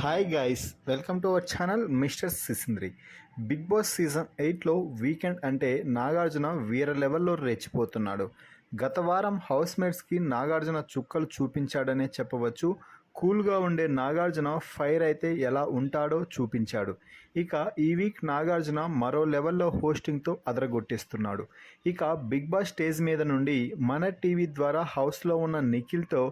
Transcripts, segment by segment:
Hi guys, welcome to our channel mister Sisindri. Big boss season 8లో weekend అంటే నాగార్జున వీర లెవెల్లో రెచ్చిపోతున్నాడు. గత వారం హౌస్ మేట్స్కి నాగార్జున చుక్కలు చూపించాడనే చెప్పవచ్చు. కూల్గా ఉండే నాగార్జున ఫైర్ అయితే ఎలా ఉంటాడో చూపించాడు. ఇక ఈ వీక్ నాగార్జున మరో లెవెల్లో హోస్టింగ్తో అదరగొట్టేస్తున్నాడు. ఇక బిగ్ బాస్ స్టేజ్ మీద నుండి మన టీవీ ద్వారా హౌస్లో ఉన్న నిఖిల్తో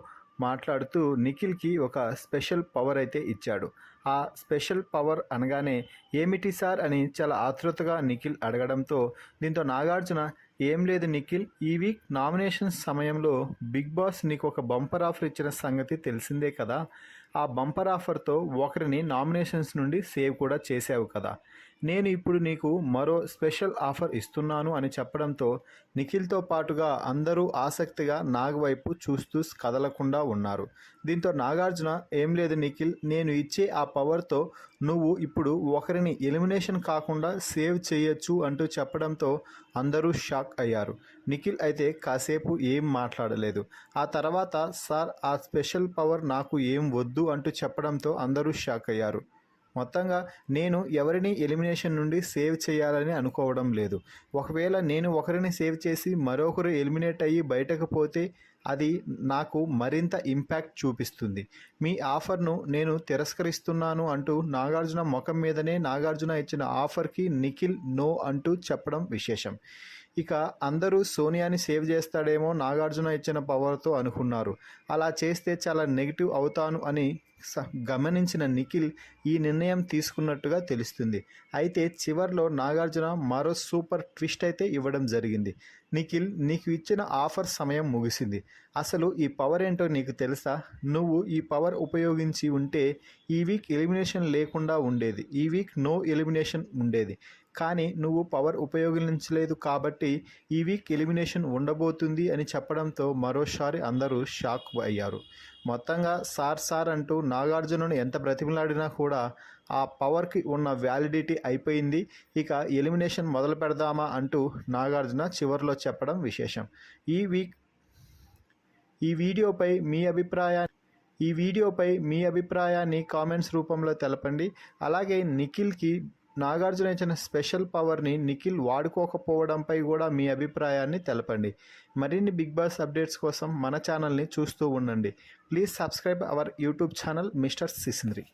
మాట్లాడుతూ నిఖిల్కి ఒక స్పెషల్ పవర్ అయితే ఇచ్చాడు. ఆ స్పెషల్ పవర్ అనగానే ఏమిటి సార్ అని చాలా ఆతృతగా నిఖిల్ అడగడంతో దీంతో నాగార్జున ఏం లేదు నిఖిల్, ఈ వీక్ నామినేషన్స్ సమయంలో బిగ్ బాస్ నీకు ఒక బంపర్ ఆఫర్ ఇచ్చిన సంగతి తెలిసిందే కదా. ఆ బంపర్ ఆఫర్తో ఒకరిని నామినేషన్స్ నుండి సేవ్ కూడా చేసావు కదా. నేను ఇప్పుడు నీకు మరో స్పెషల్ ఆఫర్ ఇస్తున్నాను అని చెప్పడంతో నిఖిల్తో పాటుగా అందరూ ఆసక్తిగా నాగ్ వైపు చూస్తూ కదలకుండా ఉన్నారు. దీంతో నాగార్జున ఏం లేదు నిఖిల్, నేను ఇచ్చే ఆ పవర్తో నువ్వు ఇప్పుడు ఒకరిని ఎలిమినేషన్ కాకుండా సేవ్ చేయొచ్చు అంటూ చెప్పడంతో అందరూ షాక్ అయ్యారు. నిఖిల్ అయితే కాసేపు ఏం మాట్లాడలేదు. ఆ తర్వాత సార్ ఆ స్పెషల్ పవర్ నాకు ఏం వద్దు అంటూ చెప్పడంతో అందరూ షాక్ అయ్యారు. మొత్తంగా నేను ఎవరిని ఎలిమినేషన్ నుండి సేవ్ చేయాలని అనుకోవడం లేదు. ఒకవేళ నేను ఒకరిని సేవ్ చేసి మరొకరు ఎలిమినేట్ అయ్యి బయటకు పోతే అది నాకు మరింత ఇంపాక్ట్ చూపిస్తుంది. మీ ఆఫర్ను నేను తిరస్కరిస్తున్నాను అంటూ నాగార్జున ముఖం మీదనే నాగార్జున ఇచ్చిన ఆఫర్కి నిఖిల్ నో అంటూ చెప్పడం విశేషం. ఇక అందరూ సోనియాని సేవ్ చేస్తాడేమో నాగార్జున ఇచ్చిన పవర్తో అనుకున్నారు. అలా చేస్తే చాలా నెగిటివ్ అవుతాను అని గమనించిన నిఖిల్ ఈ నిర్ణయం తీసుకున్నట్టుగా తెలుస్తుంది. అయితే చివర్లో నాగార్జున మరో సూపర్ ట్విస్ట్ అయితే ఇవ్వడం జరిగింది. నిఖిల్, నీకు ఇచ్చిన ఆఫర్ సమయం ముగిసింది. అసలు ఈ పవర్ ఏంటో నీకు తెలుసా? నువ్వు ఈ పవర్ ఉపయోగించి ఉంటే ఈ వీక్ ఎలిమినేషన్ లేకుండా ఉండేది. ఈ వీక్ నో ఎలిమినేషన్ ఉండేది. కానీ నువ్వు పవర్ ఉపయోగించలేదు కాబట్టి ఈ వీక్ ఎలిమినేషన్ ఉండబోతుంది అని చెప్పడంతో మరోసారి అందరూ షాక్ అయ్యారు. మొత్తంగా సార్ అంటూ నాగార్జునను ఎంత బ్రతిమలాడినా కూడా ఆ పవర్కి ఉన్న వ్యాలిడిటీ అయిపోయింది. ఇక ఎలిమినేషన్ మొదలు పెడదామా అంటూ నాగార్జున చివరిలో చెప్పడం విశేషం. ఈ వీడియోపై మీ అభిప్రాయాన్ని కామెంట్స్ రూపంలో తెలపండి. అలాగే నిఖిల్కి నాగార్జున ఇచ్చిన స్పెషల్ పవర్ని నిఖిల్ వాడుకోకపోవడంపై కూడా మీ అభిప్రాయాన్ని తెలపండి. మరిన్ని బిగ్ బాస్ అప్డేట్స్ కోసం మన ఛానల్ని చూస్తూ ఉండండి. Please subscribe our YouTube channel mister సిసింద్రి.